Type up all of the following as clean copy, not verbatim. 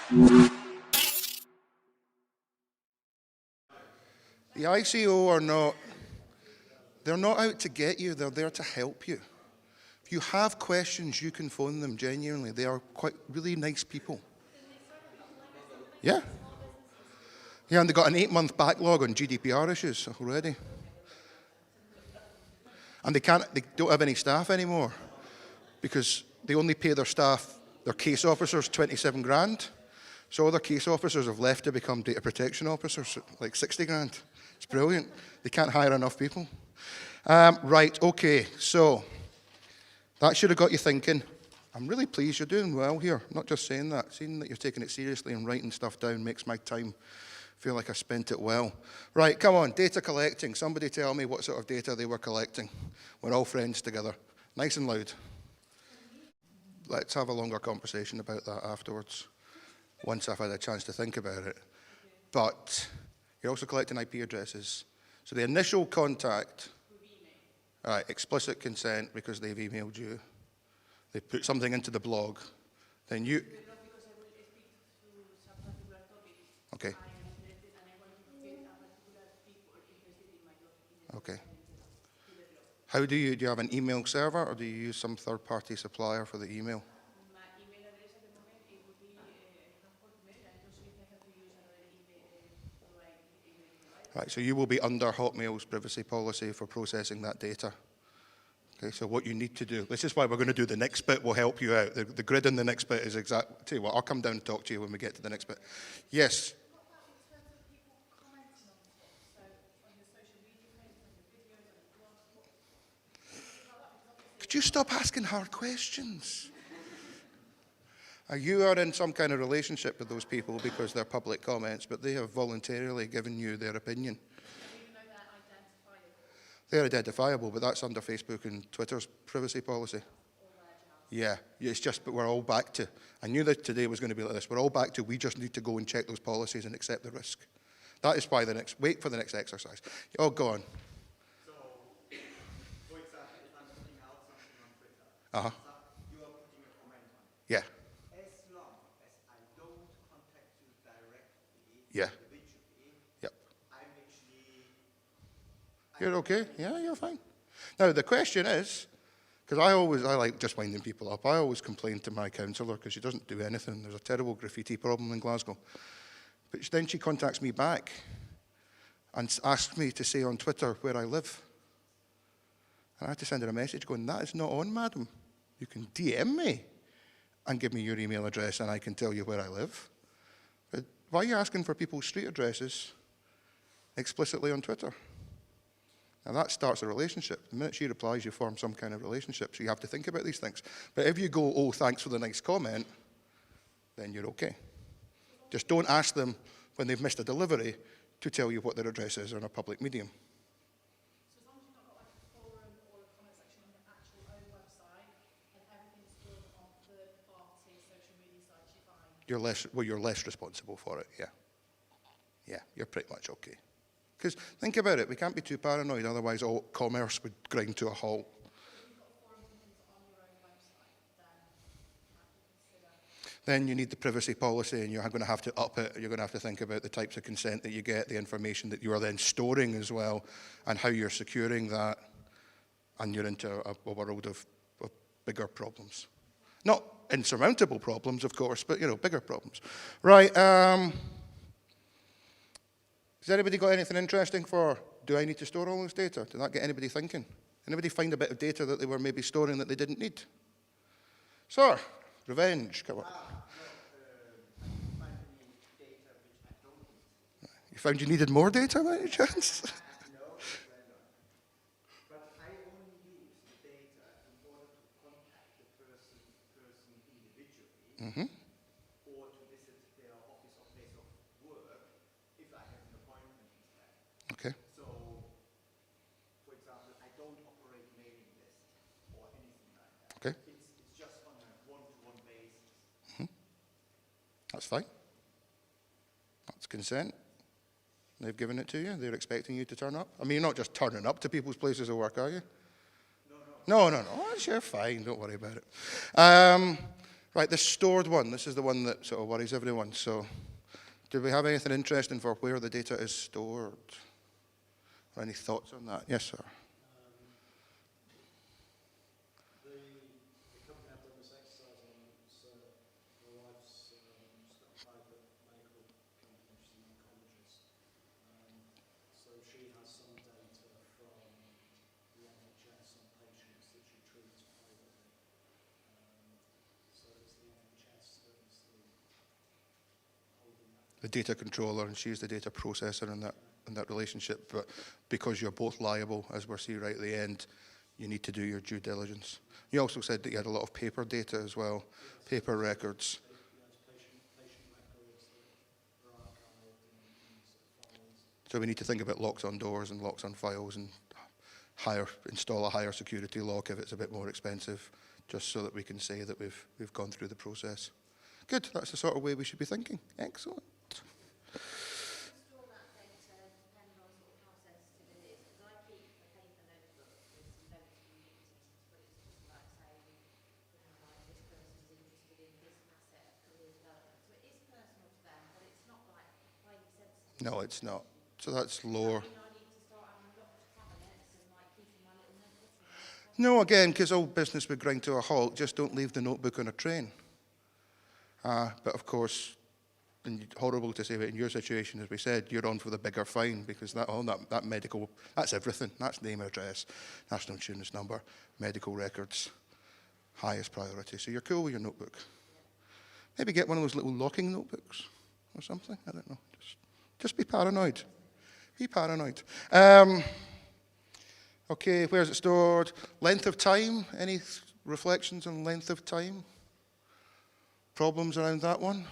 The ICO are not, they're not out to get you, they're there to help you. If you have questions, you can phone them genuinely. They are quite really nice people. Yeah. Yeah, and they've got an 8-month backlog on GDPR issues already. And they don't have any staff anymore because they only pay their staff, their case officers, 27 grand. So all their case officers have left to become data protection officers, like 60 grand. It's brilliant. They can't hire enough people. Right, okay, so that should have got you thinking. I'm really pleased you're doing well here. Not just saying that. Seeing that you're taking it seriously and writing stuff down makes my time feel like I spent it well. Right, come on, data collecting. Somebody tell me what sort of data they were collecting. We're all friends together. Nice and loud. Let's have a longer conversation about that afterwards, once I've had a chance to think about it. But you're also collecting IP addresses. So the initial contact, all right, explicit consent because they've emailed you. They put something into the blog. Then you... Okay. Okay. How do you have an email server or do you use some third-party supplier for the email? My email address at the moment, it would be Hotmail, and also if I have to use another email provider. Right, so you will be under Hotmail's privacy policy for processing that data. Okay, so what you need to do, this is why we're going to do the next bit, will help you out. The grid in the next bit is exact. Tell you what, I'll come down and talk to you when we get to the next bit. Yes? Could you stop asking hard questions? You are in some kind of relationship with those people because they're public comments, but they have voluntarily given you their opinion. They're identifiable, but that's under Facebook and Twitter's privacy policy. Yeah, it's just, but we're all back to, I knew that today was going to be like this, we're all back to, we just need to go and check those policies and accept the risk. That is why wait for the next exercise. Oh, go on. So, for example, if I'm putting out something on Twitter, you are putting a comment on it. Yeah. As long as I don't contact you directly, Yeah. individually, Yep. I'm actually... You're okay? Yeah, you're fine. Now, the question is, because I like just winding people up, I always complain to my counsellor because she doesn't do anything. There's a terrible graffiti problem in Glasgow. But then she contacts me back and asks me to say on Twitter where I live. And I have to send her a message going, that is not on, madam. You can DM me and give me your email address and I can tell you where I live. But why are you asking for people's street addresses explicitly on Twitter? Now that starts a relationship. The minute she replies, you form some kind of relationship. So you have to think about these things. But if you go, oh, thanks for the nice comment, then you're okay. Just don't ask them when they've missed a delivery to tell you what their address is on a public medium. So as long as you've not got like a forum or a comment section on the actual own website and everything's stored on third-party social media sites, you're fine. You're less responsible for it, yeah. Yeah, you're pretty much okay. Because think about it, we can't be too paranoid, otherwise all commerce would grind to a halt. Then you need the privacy policy and you're going to have to up it. You're going to have to think about the types of consent that you get, the information that you are then storing as well, and how you're securing that. And you're into a world of bigger problems. Not insurmountable problems, of course, but, bigger problems. Right. Has anybody got anything interesting for, do I need to store all this data? Did that get anybody thinking? Anybody find a bit of data that they were maybe storing that they didn't need? Sir, revenge, come on. You found you needed more data by any chance? No, but I only use the data in order to contact the person individually, or to visit their office or place of work if I have an appointment instead. Okay. So, for example, I don't operate mailing lists or anything like that. Okay. It's just on a one-to-one basis. That's fine. That's consent. They've given it to you. They're expecting you to turn up. I mean, you're not just turning up to people's places of work, are you? No. You're fine. Don't worry about it. Right, this stored one, this is the one that sort of worries everyone. So do we have anything interesting for where the data is stored? Or any thoughts on that? Yes, sir. The company I've done this exercise on, my wife's got a private medical company, she's an oncologist. So she has some data from the NHS on patients that she treats privately. So it's the NHS obviously holding that. The data controller, and she's the data processor in that relationship. But because you're both liable, as we'll see right at the end, you need to do your due diligence. You also said that you had a lot of paper data as well, paper records. Patient records that are archived in sort of files. So we need to think about locks on doors and locks on files and install a higher security lock if it's a bit more expensive, just so that we can say that we've gone through the process. Good, that's the sort of way we should be thinking. Excellent. Store that data depends on sort of how sensitive it is. Because I keep a paper notebook with some very few meetings, but it's just like saying, like this person's interested in this asset of career development. So it is personal to them, but it's not like highly sensitive. No, it's not. So that's lower. I need to start having locked cabinets and like keeping my little notebook in there. No, again, because all business would grind to a halt, just don't leave the notebook on a train. But of course, and horrible to say, but in your situation, as we said, you're on for the bigger fine because that medical, that's everything. That's name, address, national insurance number, medical records, highest priority. So you're cool with your notebook. Maybe get one of those little locking notebooks or something. I don't know. Just be paranoid. Be paranoid. Okay, where's it stored? Length of time. Any reflections on length of time? Problems around that one?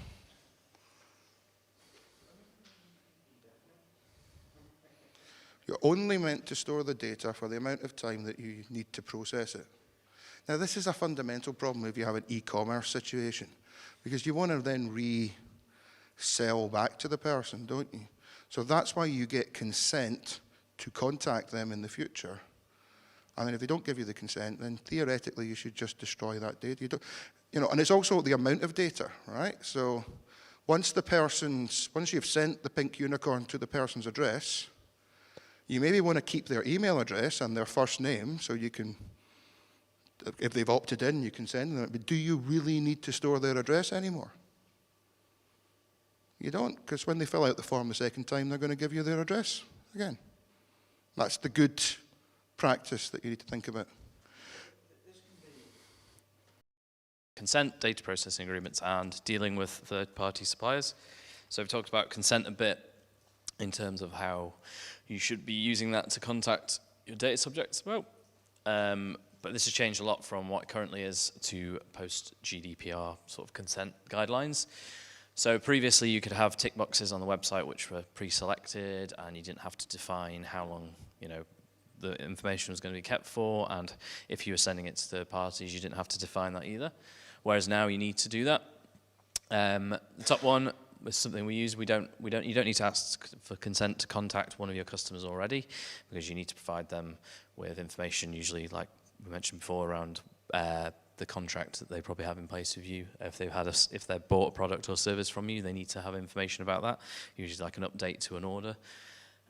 You're only meant to store the data for the amount of time that you need to process it. Now, this is a fundamental problem if you have an e-commerce situation, because you want to then resell back to the person, don't you? So that's why you get consent to contact them in the future. And then if they don't give you the consent, then theoretically you should just destroy that data. And it's also the amount of data, right? So once you've sent the pink unicorn to the person's address, you maybe want to keep their email address and their first name, so you can, if they've opted in, you can send them. But do you really need to store their address anymore? You don't, because when they fill out the form the second time, they're going to give you their address again. That's the good practice that you need to think about. Consent, data processing agreements, and dealing with third-party suppliers. So we've talked about consent a bit in terms of how you should be using that to contact your data subjects. Well, but this has changed a lot from what it currently is to post-GDPR sort of consent guidelines. So previously you could have tick boxes on the website which were pre-selected, and you didn't have to define how long, the information was going to be kept for, and if you were sending it to third parties, you didn't have to define that either. Whereas now you need to do that. The top one is something we use. You don't need to ask for consent to contact one of your customers already, because you need to provide them with information, usually like we mentioned before, around the contract that they probably have in place with you. If they've bought a product or service from you, they need to have information about that, usually like an update to an order.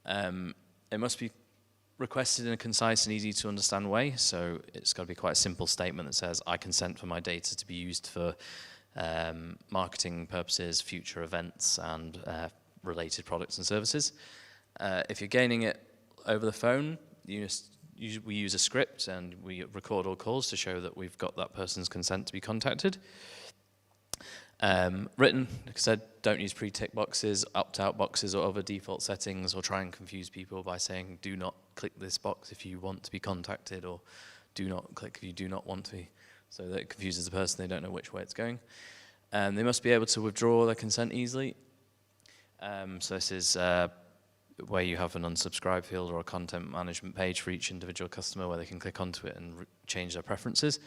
It must be requested in a concise and easy to understand way, so it's got to be quite a simple statement that says, I consent for my data to be used for marketing purposes, future events, and related products and services. If you're gaining it over the phone, we use a script and we record all calls to show that we've got that person's consent to be contacted. Written, like I said, don't use pre-tick boxes, opt-out boxes, or other default settings, or try and confuse people by saying, do not click this box if you want to be contacted, or do not click if you do not want to be. So that it confuses the person, they don't know which way it's going. They must be able to withdraw their consent easily. So this is where you have an unsubscribe field or a content management page for each individual customer where they can click onto it and change their preferences.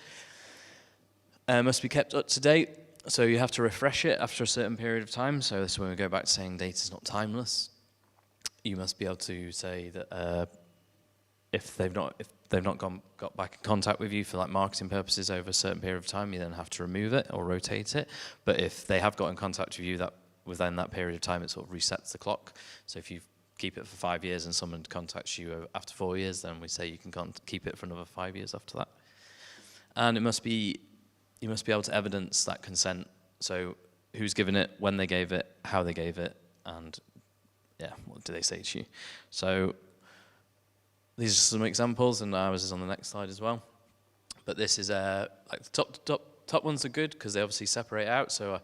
Must be kept up to date. So you have to refresh it after a certain period of time. So this is when we go back to saying data is not timeless. You must be able to say that if they've not got back in contact with you for like marketing purposes over a certain period of time, you then have to remove it or rotate it. But if they have got in contact with you that within that period of time, it sort of resets the clock. So if you keep it for 5 years and someone contacts you after 4 years, then we say you can keep it for another 5 years after that. And you must be able to evidence that consent. So who's given it, when they gave it, how they gave it, and yeah, what do they say to you? So these are some examples, and ours is on the next slide as well. But this is like the top ones are good because they obviously separate out. So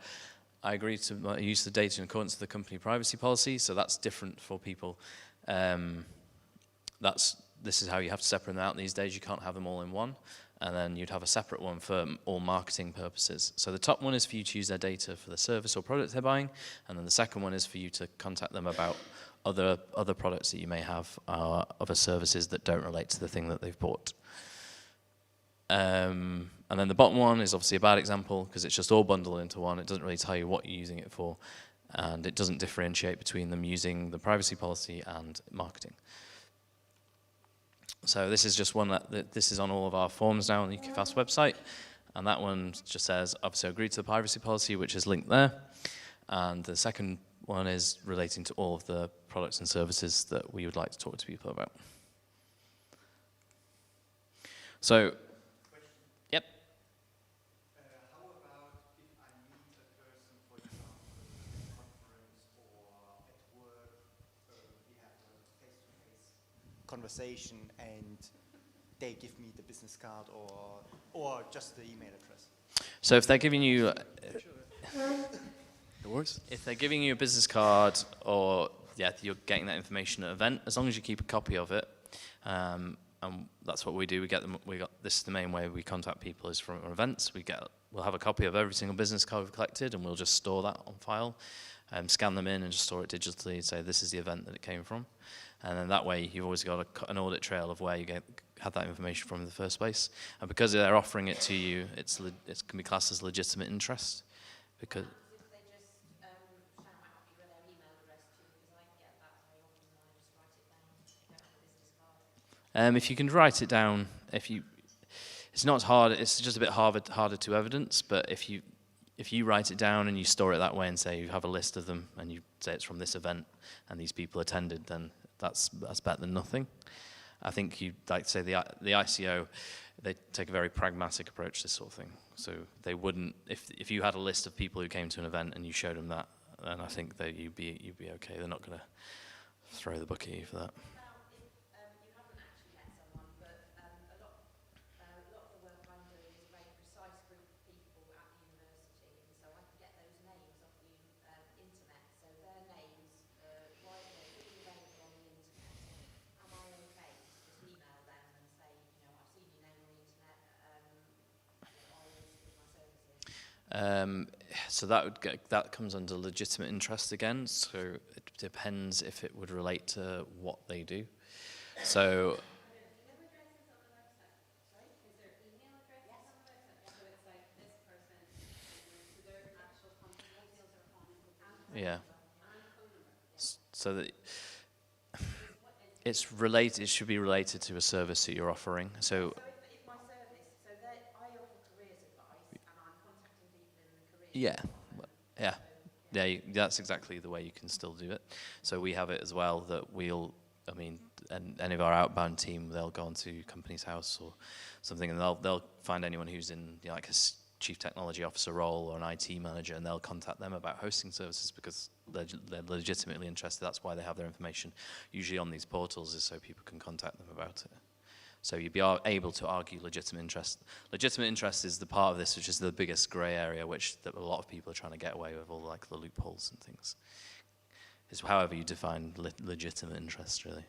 I agree to use the data in accordance with the company privacy policy. So that's different for people. This is how you have to separate them out these days. You can't have them all in one. And then you'd have a separate one for all marketing purposes. So the top one is for you to use their data for the service or product they're buying. And then the second one is for you to contact them about other products that you may have, other services that don't relate to the thing that they've bought. And then the bottom one is obviously a bad example because it's just all bundled into one. It doesn't really tell you what you're using it for. And it doesn't differentiate between them using the privacy policy and marketing. So this is just one this is on all of our forms now on the UKFast website. And that one just says, obviously, agree to the privacy policy, which is linked there. And the second one is relating to all of the products and services that we would like to talk to people about. So, yep. How about if I meet a person, for example, at a conference or at work, we have a face-to-face conversation and they give me the business card or just the email address? So if they're giving you Yours? if they're giving you a business card or you're getting that information at an event, as long as you keep a copy of it, and that's what we do. This is the main way we contact people is from events. We'll have a copy of every single business card we've collected, and we'll just store that on file, scan them in, and just store it digitally and say this is the event that it came from. And then that way you've always got an audit trail of where you had that information from in the first place. And because they're offering it to you, it can be classed as legitimate interest. Because If they just shout out you their email address to, because I get that very often and I just write it down. I don't have a business card. if you can write it down, it's not hard. It's just a bit harder to evidence. But if you write it down and you store it that way and say you have a list of them and you say it's from this event and these people attended, then that's better than nothing. I think you'd like to say the ICO, they take a very pragmatic approach to this sort of thing. So they wouldn't, if you had a list of people who came to an event and you showed them that, then I think that you'd be okay. They're not going to throw the book at you for that. About if you haven't actually met someone, but a lot of the work I'm doing is a very precise group of people at the university, and so I can get those names off the internet. So their names, why they're freely available on the internet. Am I okay to just email them and say, I've seen your name on the internet, are you interested in my services? So that comes under legitimate interest again. So it depends if it would relate to what they do. So Email addresses on the website. Sorry? Is there email addresses on the website? So it's like this person, so their actual contact details are on it. yeah, And phone number. so that it's related. It should be related to a service that you're offering. So So if my service, I offer careers advice and I'm contacting people in the careers yeah, department. yeah, that's exactly the way you can still do it. So we have it as well that and any of our outbound team, they'll go onto company's house or something, and they'll find anyone who's in like a chief technology officer role or an IT manager, and they'll contact them about hosting services because they're legitimately interested. That's why they have their information usually on these portals, is so people can contact them about it. So you'd be able to argue legitimate interest. Legitimate interest is the part of this which is the biggest grey area, that a lot of people are trying to get away with, all like the loopholes and things. Is however you define legitimate interest, really.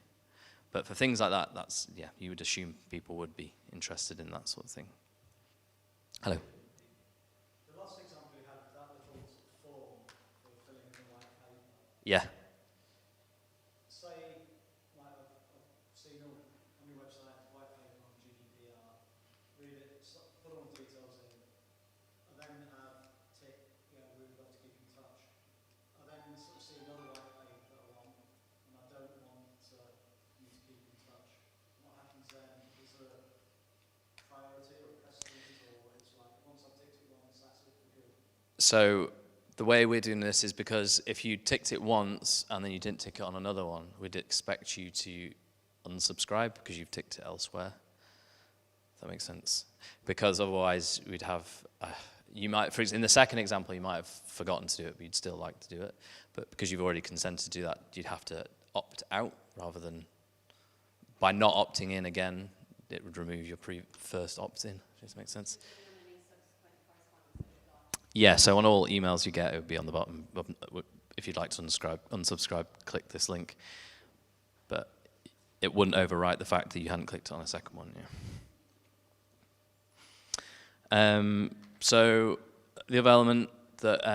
But for things like that, you would assume people would be interested in that sort of thing. Hello. The last example you had, that little form for filling in the white paper. Yeah. Say, like I've seen on your website, white paper on GDPR, read it, put all the details in, and then have tick, yeah, we would like to keep in touch. I then sort of see another white paper that I want, and I don't want you to keep in touch. What happens then? Is there So the way we're doing this is because if you ticked it once and then you didn't tick it on another one, we'd expect you to unsubscribe because you've ticked it elsewhere. If that makes sense. Because otherwise we'd have, you might, for example, in the second example, you might have forgotten to do it, but you'd still like to do it. But because you've already consented to do that, you'd have to opt out rather than, by not opting in again, it would remove your first opt-in. Does that make sense? Yeah, so on all emails you get, it would be on the bottom. If you'd like to unsubscribe, click this link. But it wouldn't overwrite the fact that you hadn't clicked on a second one. Yeah. So the other element that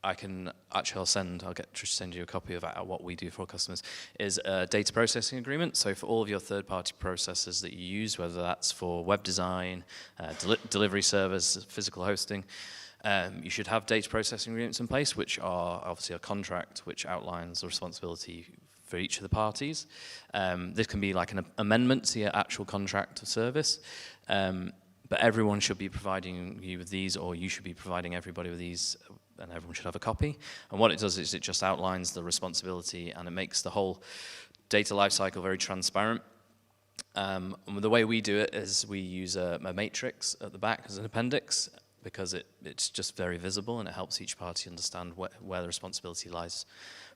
I'll get Trish to send you a copy of what we do for our customers, is a data processing agreement. So for all of your third-party processes that you use, whether that's for web design, delivery servers, physical hosting, you should have data processing agreements in place, which are obviously a contract which outlines the responsibility for each of the parties. This can be like an amendment to your actual contract of service, but everyone should be providing you with these, or you should be providing everybody with these, and everyone should have a copy. And what it does is it just outlines the responsibility, and it makes the whole data lifecycle very transparent. And the way we do it is we use a matrix at the back as an appendix, because it's just very visible, and it helps each party understand where the responsibility lies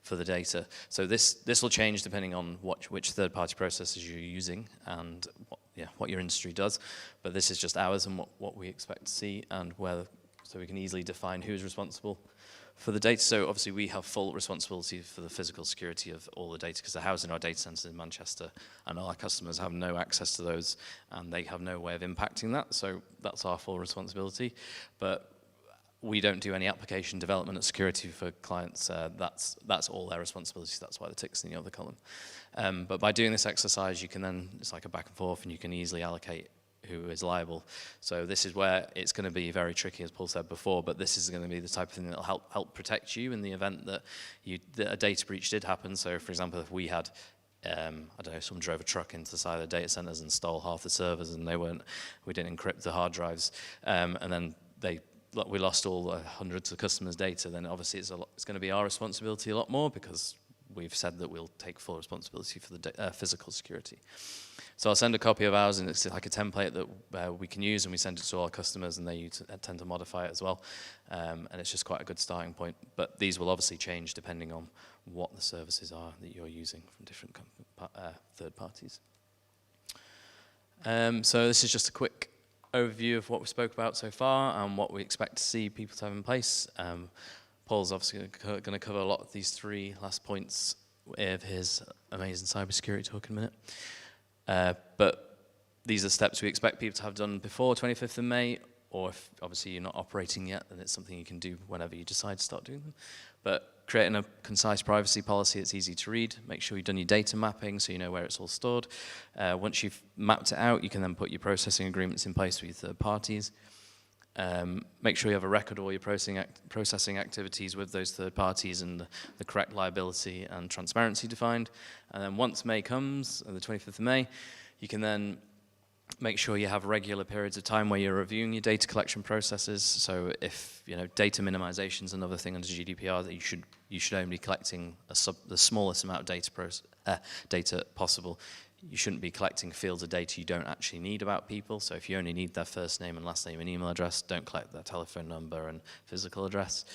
for the data. So this will change depending on which third-party processes you're using and what your industry does. But this is just ours and what we expect to see, and so we can easily define who's responsible for the data. So obviously we have full responsibility for the physical security of all the data, because they're housed in our data centers in Manchester, and all our customers have no access to those, and they have no way of impacting that. So that's our full responsibility. But we don't do any application development or security for clients. That's all their responsibility. That's why the tick's in the other column. But by doing this exercise, you can then, it's like a back and forth, and you can easily allocate who is liable. So this is where it's going to be very tricky, as Paul said before, but this is going to be the type of thing that will help protect you in the event that a data breach did happen. So for example, if we had, I don't know, someone drove a truck into the side of the data centers and stole half the servers, and we didn't encrypt the hard drives, and then we lost all hundreds of customers' data, then obviously it's going to be our responsibility a lot more, because we've said that we'll take full responsibility for the physical security. So I'll send a copy of ours, and it's like a template that we can use, and we send it to all our customers, and they tend to modify it as well. And it's just quite a good starting point. But these will obviously change depending on what the services are that you're using from different third parties. So this is just a quick overview of what we spoke about so far and what we expect to see people to have in place. Paul's obviously going to cover a lot of these three last points of his amazing cybersecurity talk in a minute. But these are steps we expect people to have done before 25th of May, or if obviously you're not operating yet, then it's something you can do whenever you decide to start doing them. But creating a concise privacy policy that's easy to read. Make sure you've done your data mapping so you know where it's all stored. Once you've mapped it out, you can then put your processing agreements in place with your third parties. Make sure you have a record of all your processing activities with those third parties, and the correct liability and transparency defined. And then once May comes, the 25th of May, you can then make sure you have regular periods of time where you're reviewing your data collection processes. So if data minimization is another thing under GDPR, that you should only be collecting the smallest amount of data possible. You shouldn't be collecting fields of data you don't actually need about people. So if you only need their first name and last name and email address, don't collect their telephone number and physical address.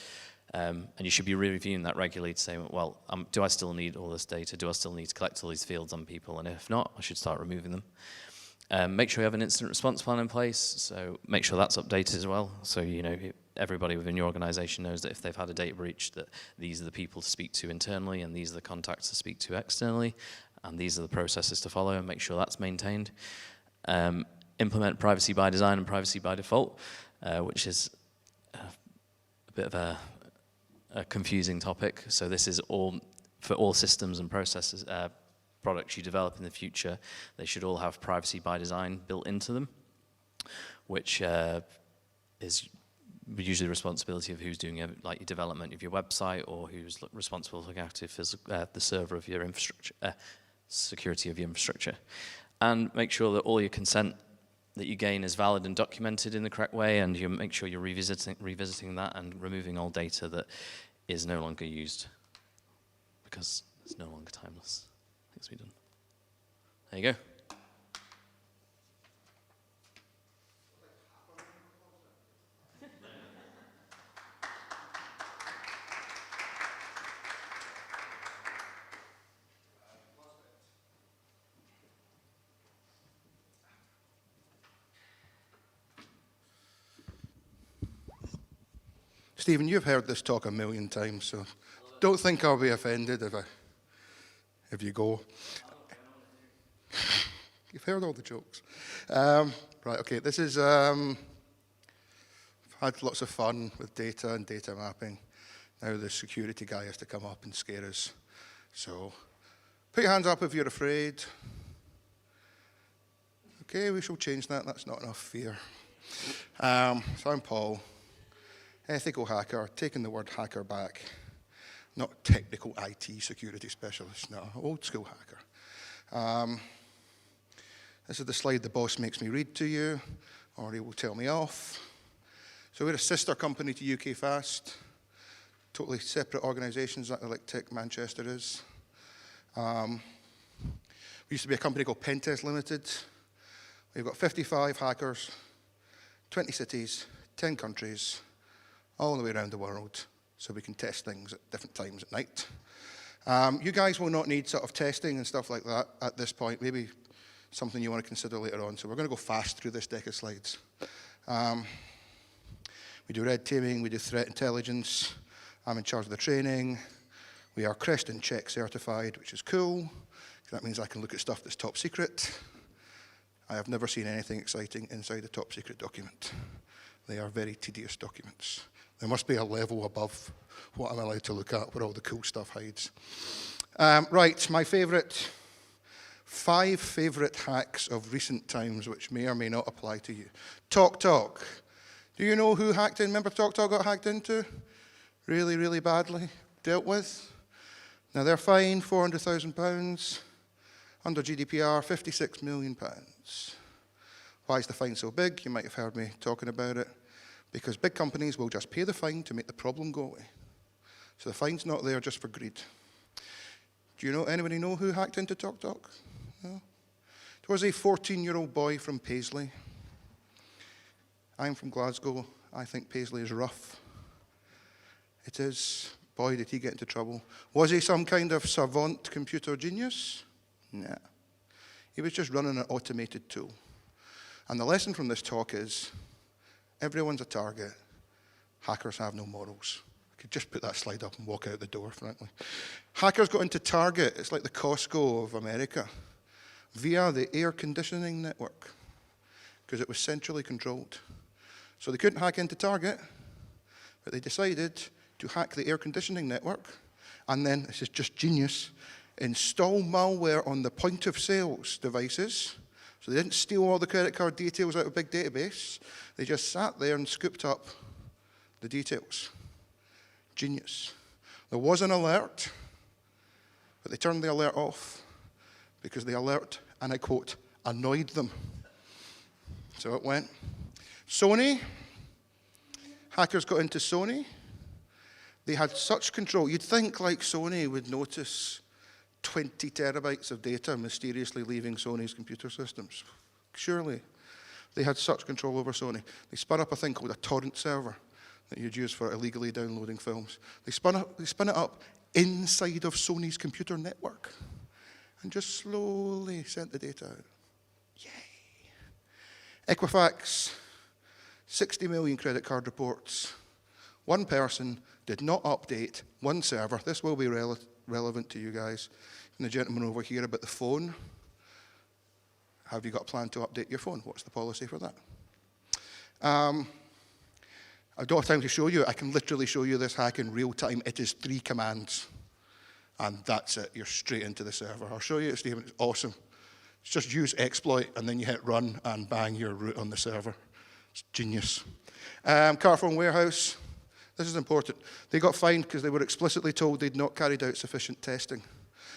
And you should be reviewing that regularly to say, well, do I still need all this data? Do I still need to collect all these fields on people? And if not, I should start removing them. Make sure you have an incident response plan in place. So make sure that's updated as well. So everybody within your organization knows that if they've had a data breach, that these are the people to speak to internally, and these are the contacts to speak to externally. And these are the processes to follow, and make sure that's maintained. Implement privacy by design and privacy by default, which is a bit of a confusing topic. So this is for all systems and processes, products you develop in the future. They should all have privacy by design built into them, which is usually the responsibility of who's doing your development of your website, or who's responsible for looking after the server of your infrastructure. Security of your infrastructure, and make sure that all your consent that you gain is valid and documented in the correct way, and you make sure you're revisiting that and removing old data that is no longer used because it's no longer timeless. Things to be done. There you go. Stephen, you've heard this talk a million times, so don't think I'll be offended if you go. You've heard all the jokes. Right, okay, this is, I've had lots of fun with data and data mapping. Now the security guy has to come up and scare us. So put your hands up if you're afraid. Okay, we shall change that. That's not enough fear. So I'm Paul. Ethical hacker, taking the word hacker back. Not technical IT security specialist, no, old school hacker. This is the slide the boss makes me read to you, or he will tell me off. So we're a sister company to UK Fast, totally separate organizations like Tech Manchester is. We used to be a company called Pentest Limited. We've got 55 hackers, 20 cities, 10 countries, all the way around the world, so we can test things at different times at night. You guys will not need sort of testing and stuff like that at this point, maybe something you want to consider later on, so we're going to go fast through this deck of slides. We do red teaming, we do threat intelligence, I'm in charge of the training, we are CREST and Check certified, which is cool, that means I can look at stuff that's top secret. I have never seen anything exciting inside a top secret document. They are very tedious documents. There must be a level above what I'm allowed to look at where all the cool stuff hides. Right, my five favorite hacks of recent times which may or may not apply to you. TalkTalk. Do you know who hacked in? Remember TalkTalk got hacked into? Really, really badly dealt with. Now they're fined £400,000. Under GDPR, £56 million. Why is the fine so big? You might have heard me talking about it. Because big companies will just pay the fine to make the problem go away. So the fine's not there just for greed. Do you know, anybody know who hacked into TalkTalk? No? It was a 14-year-old boy from Paisley. I'm from Glasgow. I think Paisley is rough. It is. Boy, did he get into trouble. Was he some kind of savant computer genius? Nah. He was just running an automated tool. And the lesson from this talk is, everyone's a target. Hackers have no morals. I could just put that slide up and walk out the door, frankly. Hackers got into Target, it's like the Costco of America, via the air conditioning network, because it was centrally controlled. So they couldn't hack into Target, but they decided to hack the air conditioning network, and then, this is just genius, install malware on the point of sales devices. So they didn't steal all the credit card details out of a big database. They just sat there and scooped up the details. Genius. There was an alert, but they turned the alert off because the alert, and I quote, annoyed them. So it went. Sony. Hackers got into Sony. They had such control. You'd think like Sony would notice 20 terabytes of data mysteriously leaving Sony's computer systems. Surely. They had such control over Sony. They spun up a thing called a torrent server that you'd use for illegally downloading films. They spun it up inside of Sony's computer network and just slowly sent the data out. Yay. Equifax, 60 million credit card reports. One person did not update one server. This will be relevant to you guys. And the gentleman over here about the phone. Have you got a plan to update your phone? What's the policy for that? I don't have time to show you. I can literally show you this hack in real time. It is 3 commands. And that's it. You're straight into the server. I'll show you it, Stephen. It's awesome. It's just use exploit, and then you hit run, and bang, you're root on the server. It's genius. Carphone Warehouse. This is important. They got fined because they were explicitly told they'd not carried out sufficient testing.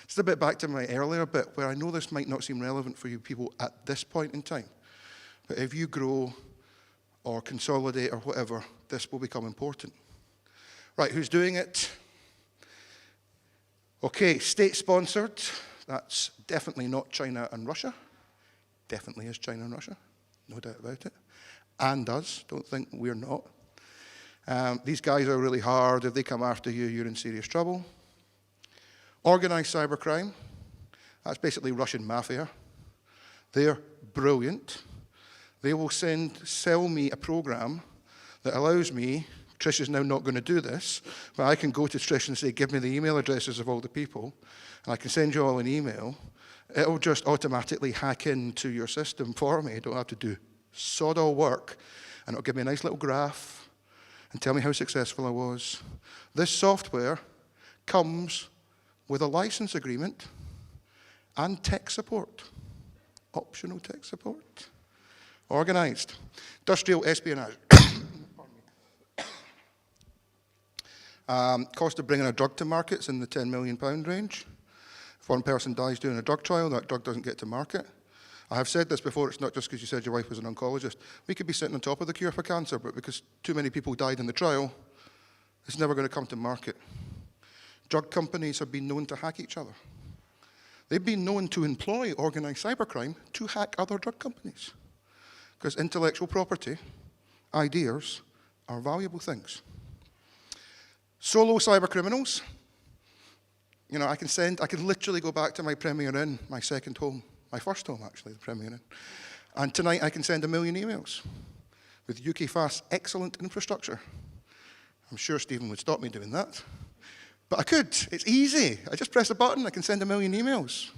It's a bit back to my earlier bit, where I know this might not seem relevant for you people at this point in time. But if you grow or consolidate or whatever, this will become important. Right, who's doing it? Okay, state-sponsored. That's definitely not China and Russia. Definitely is China and Russia, no doubt about it. And us, don't think we're not. These guys are really hard. If they come after you, you're in serious trouble. Organized cybercrime. That's basically Russian mafia. They're brilliant. They will sell me a program that allows me, Trish is now not going to do this, but I can go to Trish and say, give me the email addresses of all the people, and I can send you all an email. It'll just automatically hack into your system for me. I don't have to do sod all work, and it'll give me a nice little graph and tell me how successful I was. This software comes with a license agreement and tech support, optional tech support. Organized. Industrial espionage. Cost of bringing a drug to market's in the £10 million range. If one person dies doing a drug trial, that drug doesn't get to market. I have said this before, it's not just because you said your wife was an oncologist. We could be sitting on top of the cure for cancer, but because too many people died in the trial, it's never going to come to market. Drug companies have been known to hack each other. They've been known to employ organized cybercrime to hack other drug companies. Because intellectual property, ideas, are valuable things. Solo cyber criminals. You know, I can literally go back to my Premier Inn, my second home, my first home actually, the Premier Inn. And tonight I can send 1 million emails with UK Fast's excellent infrastructure. I'm sure Stephen would stop me doing that. But I could, it's easy. I just press a button, I can send 1 million emails.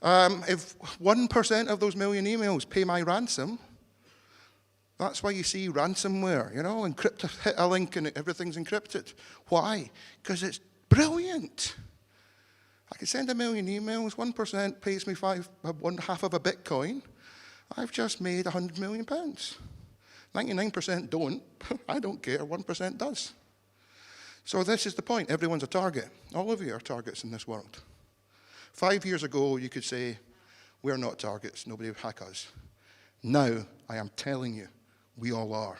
If 1% of those 1 million emails pay my ransom, that's why you see ransomware, you know, hit a link and everything's encrypted. Why? Because it's brilliant. I can send 1 million emails, 1% pays me half of a Bitcoin. I've just made £100 million. 99% don't. I don't care, 1% does. So this is the point, everyone's a target. All of you are targets in this world. 5 years ago, you could say, we're not targets, nobody would hack us. Now, I am telling you, we all are,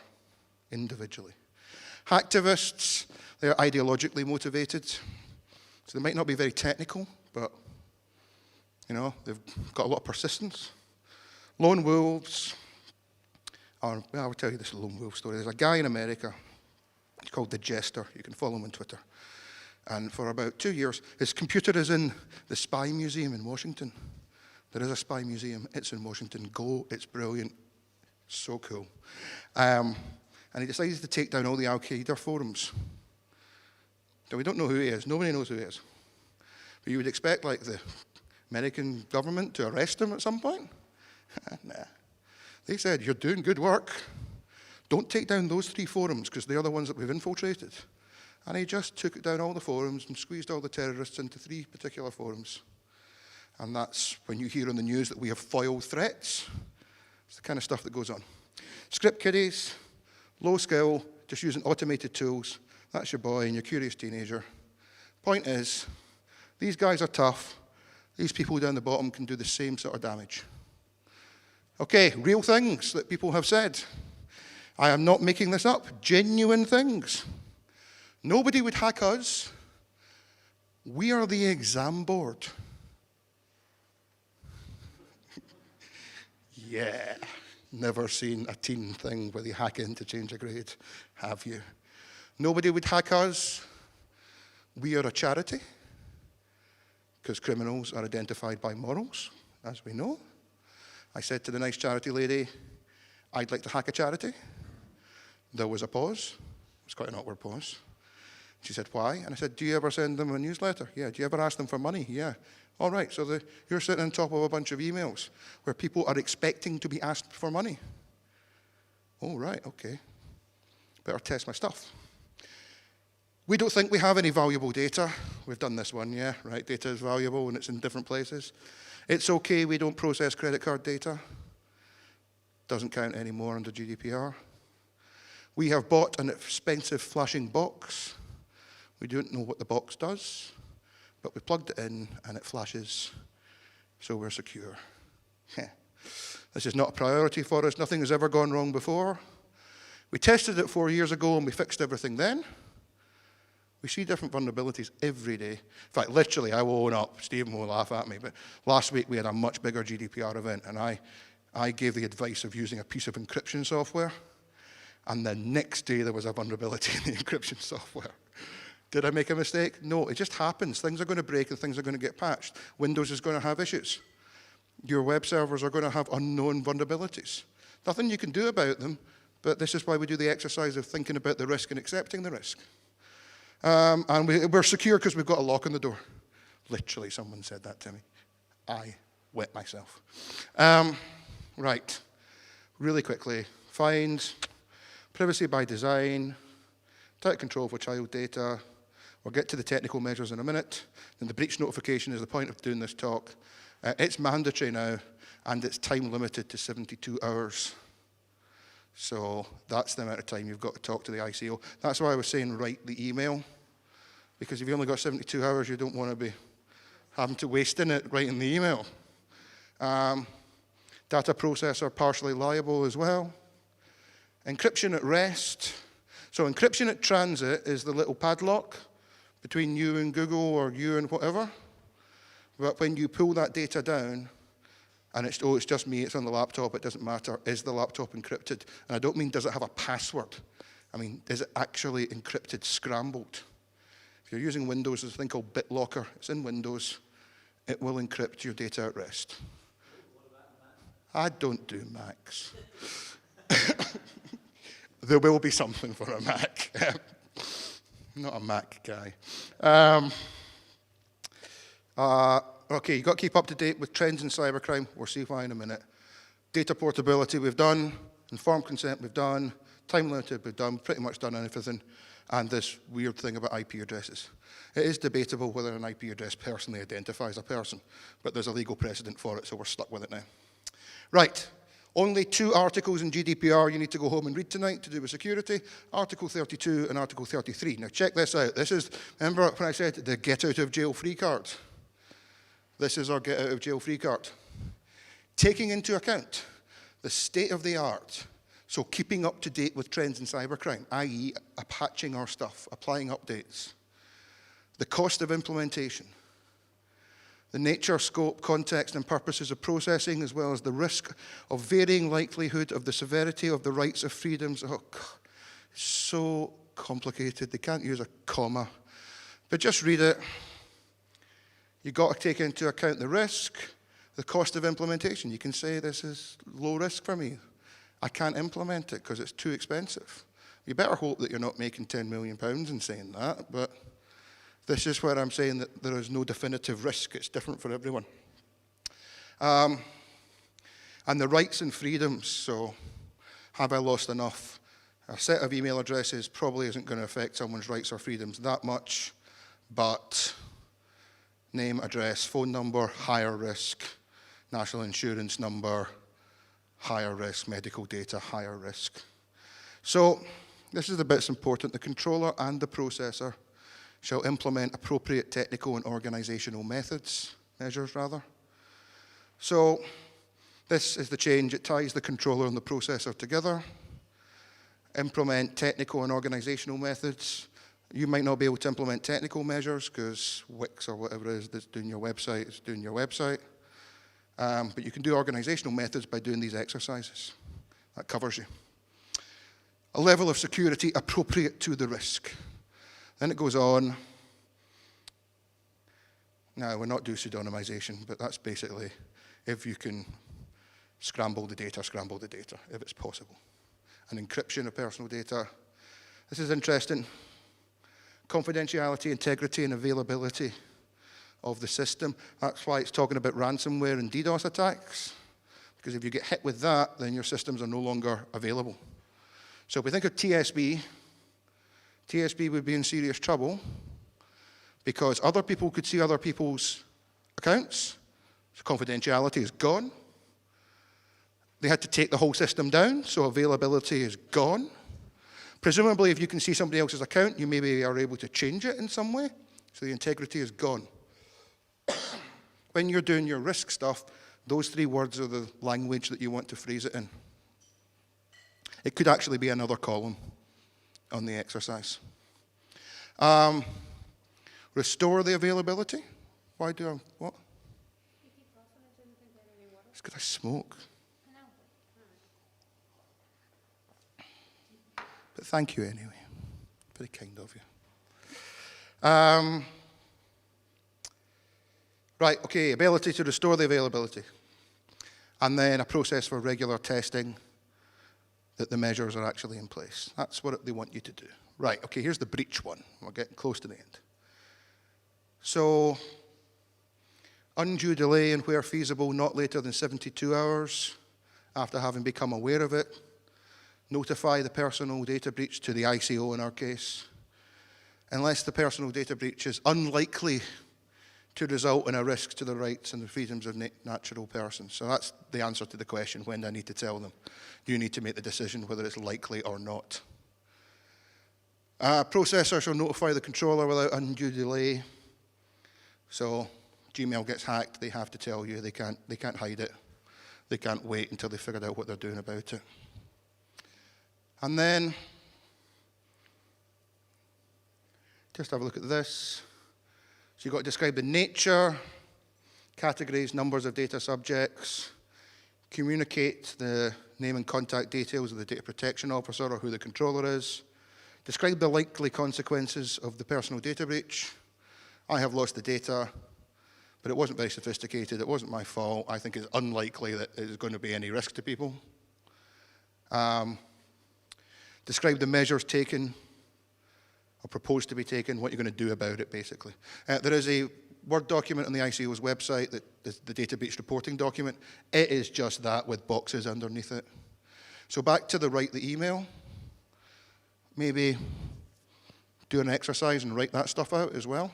individually. Hacktivists, they're ideologically motivated, so they might not be very technical, but, you know, they've got a lot of persistence. Lone wolves, well, I'll tell you this lone wolf story. There's a guy in America, he's called The Jester, you can follow him on Twitter. And for about 2 years, his computer is in the Spy Museum in Washington. There is a spy museum, it's in Washington. Go, it's brilliant, so cool. And he decided to take down all the Al-Qaeda forums. Now, we don't know who he is, nobody knows who he is. But you would expect, like, the American government to arrest him at some point? Nah. They said, you're doing good work. Don't take down those 3 forums, because they're the ones that we've infiltrated. And he just took down all the forums and squeezed all the terrorists into 3 particular forums. And that's when you hear on the news that we have foiled threats. It's the kind of stuff that goes on. Script kiddies, low skill, just using automated tools. That's your boy and your curious teenager. Point is, these guys are tough. These people down the bottom can do the same sort of damage. Okay, real things that people have said. I am not making this up. Genuine things. Nobody would hack us. We are the exam board. Yeah, never seen a teen thing where they hack in to change a grade, have you? Nobody would hack us. We are a charity, because criminals are identified by morals, as we know. I said to the nice charity lady, I'd like to hack a charity. There was a pause. It was quite an awkward pause. She said, why? And I said, do you ever send them a newsletter? Yeah. Do you ever ask them for money? Yeah. All right, so you're sitting on top of a bunch of emails where people are expecting to be asked for money. Oh, right, okay. Better test my stuff. We don't think we have any valuable data. We've done this one, yeah, right? Data is valuable and it's in different places. It's okay we don't process credit card data. Doesn't count anymore under GDPR. We have bought an expensive flashing box. We don't know what the box does, but we plugged it in and it flashes, so we're secure. This is not a priority for us. Nothing has ever gone wrong before. We tested it 4 years ago and we fixed everything then. We see different vulnerabilities every day. In fact, literally, I will own up. Stephen will laugh at me, but last week we had a much bigger GDPR event, and I gave the advice of using a piece of encryption software, and the next day there was a vulnerability in the encryption software. Did I make a mistake? No, it just happens. Things are going to break and things are going to get patched. Windows is going to have issues. Your web servers are going to have unknown vulnerabilities. Nothing you can do about them, but this is why we do the exercise of thinking about the risk and accepting the risk. And we're secure because we've got a lock on the door. Literally, someone said that to me. I wet myself. Right, really quickly. Find privacy by design, tight control for child data. We'll get to the technical measures in a minute. And the breach notification is the point of doing this talk. It's mandatory now, and it's time limited to 72 hours. So that's the amount of time you've got to talk to the ICO. That's why I was saying write the email, because if you've only got 72 hours, you don't want to be having to waste in it writing the email. Data processor partially liable as well. Encryption at rest. So encryption at transit is the little padlock between you and Google or you and whatever. But when you pull that data down, and it's just me, it's on the laptop, it doesn't matter, is the laptop encrypted? And I don't mean does it have a password. I mean, is it actually encrypted, scrambled? If you're using Windows, there's a thing called BitLocker. It's in Windows. It will encrypt your data at rest. I don't do Macs. There will be something for a Mac. Not a Mac guy. Okay, you've got to keep up to date with trends in cybercrime. We'll see why in a minute. Data portability we've done. Informed consent we've done. Time limited we've done. Pretty much done everything. And this weird thing about IP addresses. It is debatable whether an IP address personally identifies a person, but there's a legal precedent for it, so we're stuck with it now. Right. Only 2 articles in GDPR you need to go home and read tonight to do with security, Article 32 and Article 33. Now check this out. This is, remember when I said the get out of jail free card? This is our get out of jail free card. Taking into account the state of the art, so keeping up to date with trends in cybercrime, i.e. patching our stuff, applying updates, the cost of implementation, the nature, scope, context, and purposes of processing, as well as the risk of varying likelihood of the severity of the rights of freedoms. Oh, God, it's so complicated. They can't use a comma. But just read it. You've got to take into account the risk, the cost of implementation. You can say this is low risk for me. I can't implement it because it's too expensive. You better hope that you're not making £10 million in saying that, but this is where I'm saying that there is no definitive risk. It's different for everyone. And the rights and freedoms, so have I lost enough? A set of email addresses probably isn't going to affect someone's rights or freedoms that much, but name, address, phone number, higher risk, national insurance number, higher risk, medical data, higher risk. So this is the bit's important. The controller and the processor shall implement appropriate technical and organizational measures. So this is the change. It ties the controller and the processor together. Implement technical and organizational methods. You might not be able to implement technical measures because Wix or whatever it is that's doing your website is doing your website. But you can do organizational methods by doing these exercises. That covers you. A level of security appropriate to the risk. Then it goes on. Now, we're not doing pseudonymization, but that's basically if you can scramble the data, if it's possible. And encryption of personal data. This is interesting. Confidentiality, integrity, and availability of the system. That's why it's talking about ransomware and DDoS attacks. Because if you get hit with that, then your systems are no longer available. So if we think of TSB, TSB would be in serious trouble because other people could see other people's accounts. So confidentiality is gone. They had to take the whole system down, so availability is gone. Presumably, if you can see somebody else's account, you maybe are able to change it in some way, so the integrity is gone. When you're doing your risk stuff, those 3 words are the language that you want to phrase it in. It could actually be another column on the exercise. Restore the availability. Why do I, what? It's because I smoke. But thank you anyway. Very kind of you. Right, okay, ability to restore the availability. And then a process for regular testing that the measures are actually in place. That's what they want you to do. Right, okay, here's the breach one. We're getting close to the end. So, undue delay and where feasible, not later than 72 hours after having become aware of it. Notify the personal data breach to the ICO in our case. Unless the personal data breach is unlikely to result in a risk to the rights and the freedoms of natural persons. So that's the answer to the question, when do I need to tell them? You need to make the decision whether it's likely or not. Processor shall notify the controller without undue delay. So Gmail gets hacked, they have to tell you, they can't hide it. They can't wait until they figured out what they're doing about it. And then, just have a look at this. So you've got to describe the nature, categories, numbers of data subjects, communicate the name and contact details of the data protection officer or who the controller is, describe the likely consequences of the personal data breach. I have lost the data, but it wasn't very sophisticated. It wasn't my fault. I think it's unlikely that there's going to be any risk to people. Describe the measures taken or proposed to be taken, what you're going to do about it, basically. There is a Word document on the ICO's website, that is the data breach reporting document. It is just that with boxes underneath it. So back to the write the email. Maybe do an exercise and write that stuff out as well,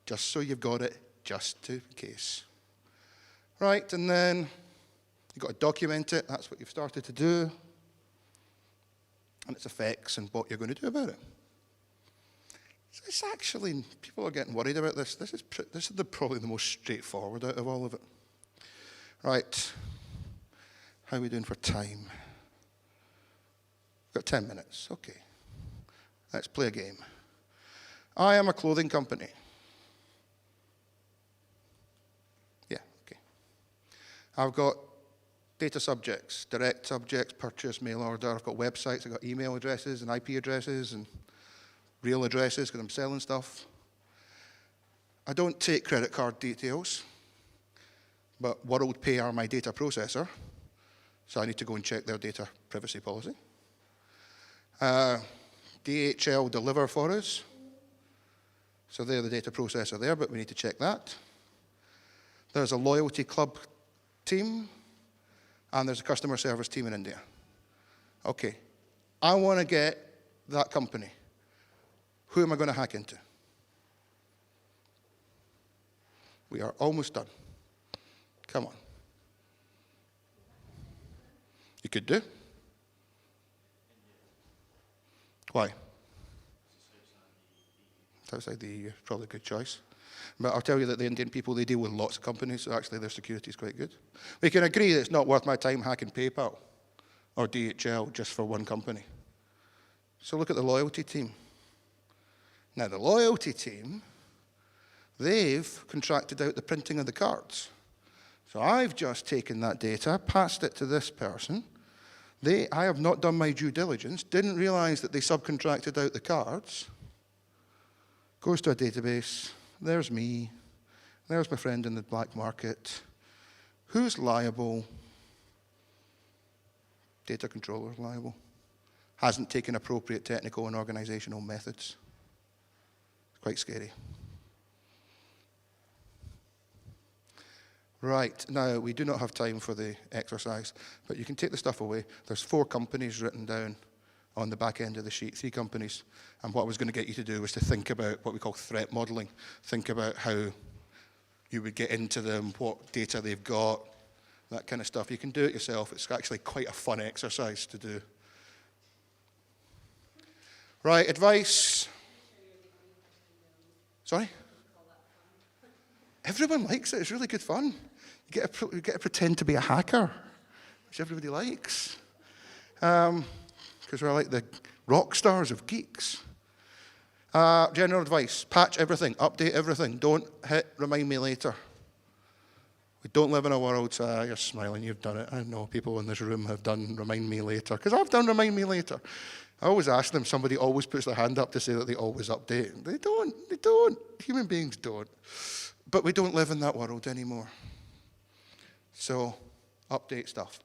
just so you've got it, just in case. Right, and then you've got to document it. That's what you've started to do. And its effects and what you're going to do about it. It's actually, people are getting worried about this. This is probably the most straightforward out of all of it. Right, how are we doing for time? We've got 10 minutes, okay. Let's play a game. I am a clothing company. Yeah, okay. I've got data subjects, direct subjects, purchase, mail order. I've got websites, I've got email addresses and IP addresses and real addresses because I'm selling stuff. I don't take credit card details, but WorldPay are my data processor, so I need to go and check their data privacy policy. DHL deliver for us, so they're the data processor there, but we need to check that. There's a loyalty club team, and there's a customer service team in India. Okay, I want to get that company. Who am I going to hack into? We are almost done. Come on. You could do. Why? Outside the EU, probably a good choice. But I'll tell you that the Indian people, they deal with lots of companies, so actually their security is quite good. We can agree that it's not worth my time hacking PayPal or DHL just for one company. So look at the loyalty team. Now, the loyalty team, they've contracted out the printing of the cards. So I've just taken that data, passed it to this person. I have not done my due diligence, didn't realize that they subcontracted out the cards. Goes to a database. There's me. There's my friend in the black market. Who's liable? Data controller liable. Hasn't taken appropriate technical and organizational methods. Quite scary. Right, now we do not have time for the exercise, but you can take the stuff away. There's 4 companies written down on the back end of the sheet, 3 companies. And what I was going to get you to do was to think about what we call threat modeling. Think about how you would get into them, what data they've got, that kind of stuff. You can do it yourself. It's actually quite a fun exercise to do. Right, advice. Sorry? Everyone likes it. It's really good fun. You get to pretend to be a hacker, which everybody likes. Because we're like the rock stars of geeks. General advice, patch everything, update everything. Don't hit remind me later. We don't live in a world, you're smiling, you've done it. I know people in this room have done remind me later, because I've done remind me later. I always ask them, somebody always puts their hand up to say that they always update. They don't. Human beings don't. But we don't live in that world anymore. So, update stuff.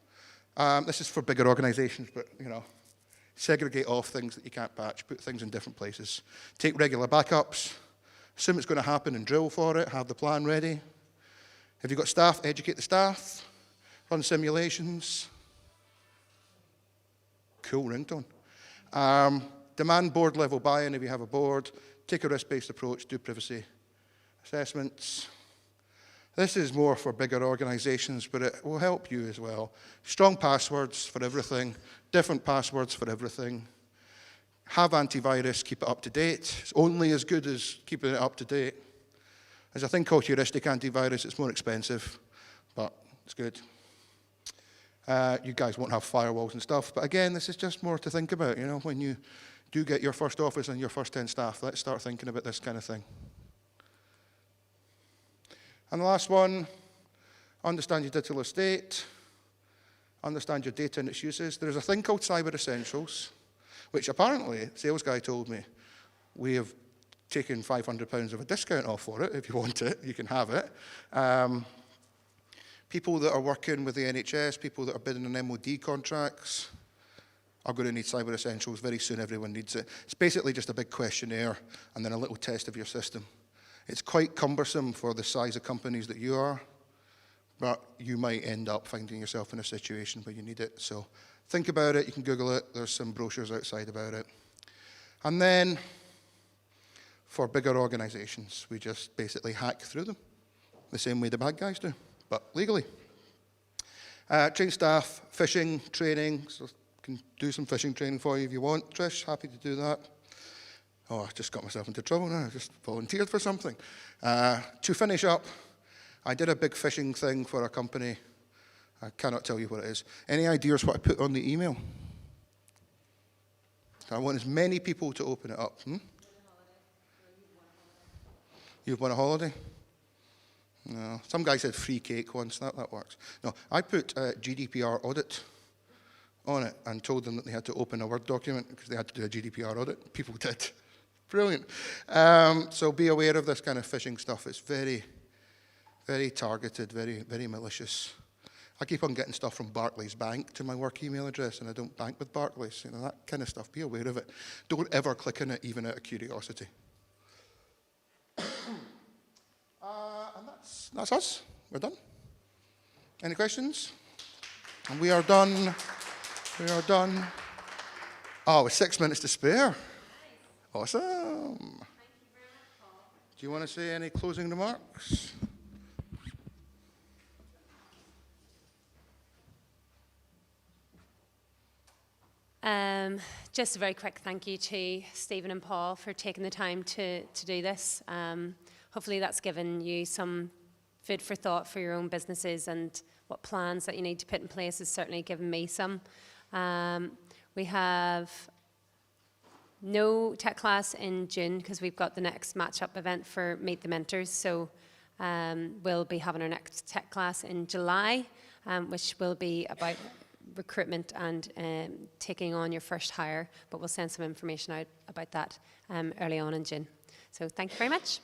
This is for bigger organizations, but, you know, segregate off things that you can't patch, put things in different places. Take regular backups, assume it's going to happen and drill for it, have the plan ready. If you've got staff, educate the staff, run simulations. Cool ringtone. Demand board level buy-in if you have a board. Take a risk-based approach, do privacy assessments. This is more for bigger organizations, but it will help you as well. Strong passwords for everything, different passwords for everything. Have antivirus, keep it up to date. It's only as good as keeping it up to date. There's a thing called heuristic antivirus. It's more expensive, but it's good. You guys won't have firewalls and stuff, but again, this is just more to think about. You know, when you do get your first office and your first 10 staff, let's start thinking about this kind of thing. And the last one, understand your digital estate, understand your data and its uses. There's a thing called Cyber Essentials, which apparently, a sales guy told me, we have taken £500 of a discount off for it. If you want it, you can have it. People that are working with the NHS, people that are bidding on MOD contracts, are going to need Cyber Essentials very soon. Everyone needs it. It's basically just a big questionnaire and then a little test of your system. It's quite cumbersome for the size of companies that you are, but you might end up finding yourself in a situation where you need it. So think about it. You can Google it. There's some brochures outside about it. And then for bigger organizations, we just basically hack through them the same way the bad guys do, but legally. Train staff, phishing training. So can do some phishing training for you if you want. Trish, happy to do that. Oh, I just got myself into trouble now. I just volunteered for something. To finish up, I did a big phishing thing for a company. I cannot tell you what it is. Any ideas what I put on the email? I want as many people to open it up. You've won a holiday? No. Some guy said free cake once. That works. No, I put GDPR audit on it and told them that they had to open a Word document because they had to do a GDPR audit. People did. Brilliant. So be aware of this kind of phishing stuff. It's very, very targeted, very, very malicious. I keep on getting stuff from Barclays Bank to my work email address, and I don't bank with Barclays. You know, that kind of stuff. Be aware of it. Don't ever click on it, even out of curiosity. And that's us. We're done. Any questions? And we are done. We are done. Oh, with 6 minutes to spare. Awesome. Thank you very much, Paul. Do you want to say any closing remarks? Just a very quick thank you to Stephen and Paul for taking the time to do this. Hopefully that's given you some food for thought for your own businesses, and what plans that you need to put in place has certainly given me some. We have no tech class in June because we've got the next match-up event for Meet the Mentors. So we'll be having our next tech class in July, which will be about recruitment and taking on your first hire. But we'll send some information out about that early on in June. So thank you very much.